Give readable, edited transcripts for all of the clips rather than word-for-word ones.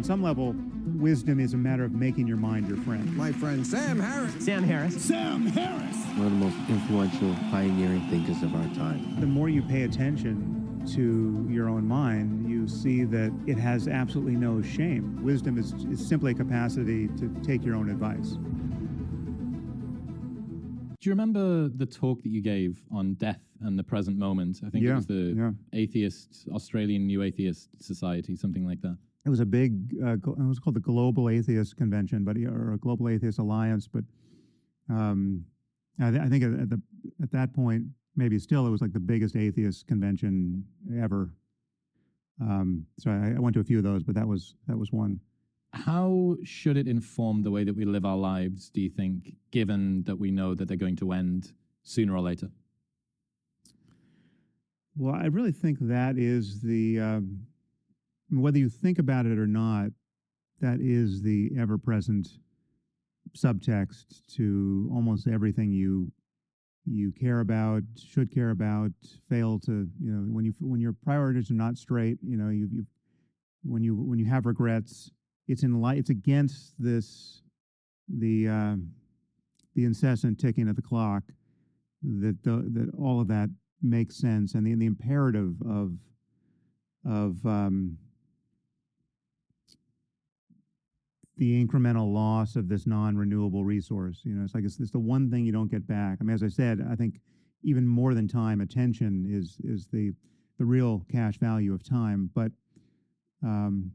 On some level, wisdom is a matter of making your mind your friend. My friend Sam Harris. Sam Harris. Sam Harris. One of the most influential, pioneering thinkers of our time. The more you pay attention to your own mind, you see that it has absolutely no shame. Wisdom is simply a capacity to take your own advice. Do you remember the talk that you gave on death and the present moment? I think it was the Australian New Atheist Society, something like that. It was a big, it was called the Global Atheist Convention, or a Global Atheist Alliance. But I think at that point, maybe still, it was like the biggest atheist convention ever. So I went to a few of those, but that was one. How should it inform the way that we live our lives, do you think, given that we know that they're going to end sooner or later? Well, I really think that is whether you think about it or not, that is the ever-present subtext to almost everything you care about, should care about, fail to, when your priorities are not straight, when you have regrets, it's against the incessant ticking of the clock that all of that makes sense, and the imperative of the incremental loss of this non-renewable resource. It's the one thing you don't get back. I mean, as I said, I think even more than time, attention is the real cash value of time. But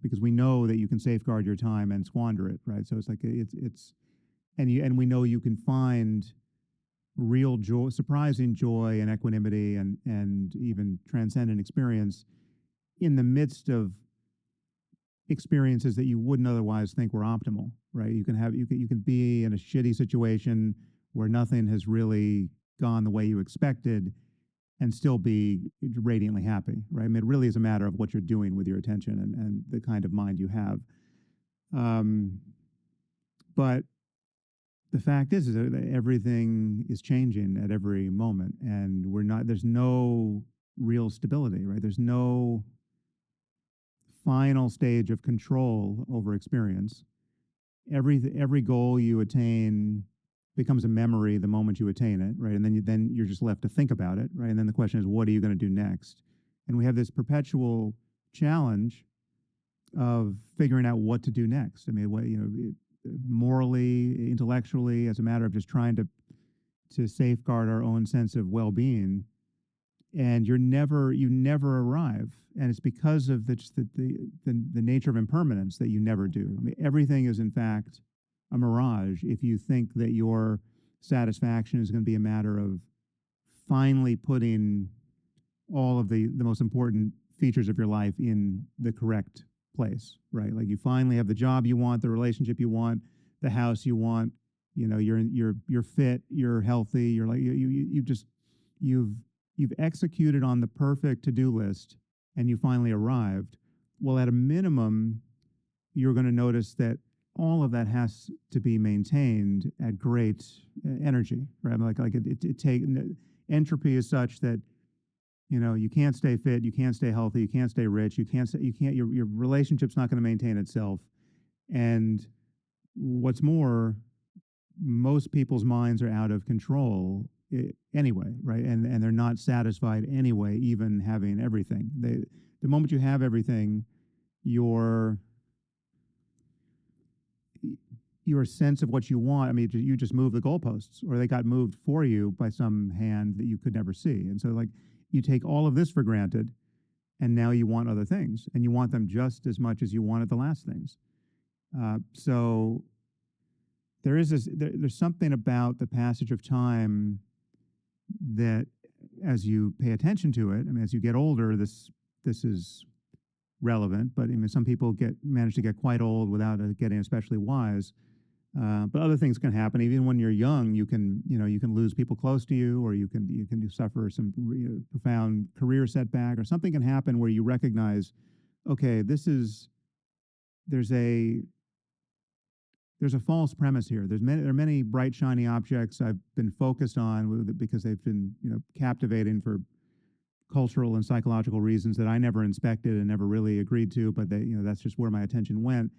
because we know that you can safeguard your time and squander it, right? So and we know you can find real joy, surprising joy and equanimity and even transcendent experience in the midst of experiences that you wouldn't otherwise think were optimal, right? You can be in a shitty situation where nothing has really gone the way you expected and still be radiantly happy, right? I mean, it really is a matter of what you're doing with your attention and the kind of mind you have. But the fact is that everything is changing at every moment, and there's no real stability, right? There's no final stage of control over experience. Every goal you attain becomes a memory the moment you attain it, right? And then you're just left to think about it, right? And then the question is, what are you going to do next? And we have this perpetual challenge of figuring out what to do next. I mean, morally, intellectually, as a matter of just trying to safeguard our own sense of well-being. And you never arrive, and it's because of the nature of impermanence that you never do. I mean, everything is in fact a mirage if you think that your satisfaction is going to be a matter of finally putting all of the most important features of your life in the correct place, right? Like you finally have the job you want, the relationship you want, the house you want. You're fit, you're healthy, you're like you've executed on the perfect to-do list and you finally arrived. Well, at a minimum, you're going to notice that all of that has to be maintained at great energy, right? Entropy is such that, you can't stay fit, you can't stay healthy, you can't stay rich, your relationship's not going to maintain itself. And what's more, most people's minds are out of control anyway, right? And they're not satisfied anyway, even having everything. The moment you have everything, your sense of what you want, I mean, you just move the goalposts, or they got moved for you by some hand that you could never see. And so, like, you take all of this for granted, and now you want other things, and you want them just as much as you wanted the last things. So there's something about the passage of time that, as you pay attention to it, I mean, as you get older, this is relevant. But I mean, some people manage to get quite old without getting especially wise. But other things can happen. Even when you're young, you can lose people close to you, or you can suffer some profound career setback, or something can happen where you recognize, okay, there's a false premise here. There are many bright, shiny objects I've been focused on because they've been captivating for cultural and psychological reasons that I never inspected and never really agreed to, but that, that's just where my attention went.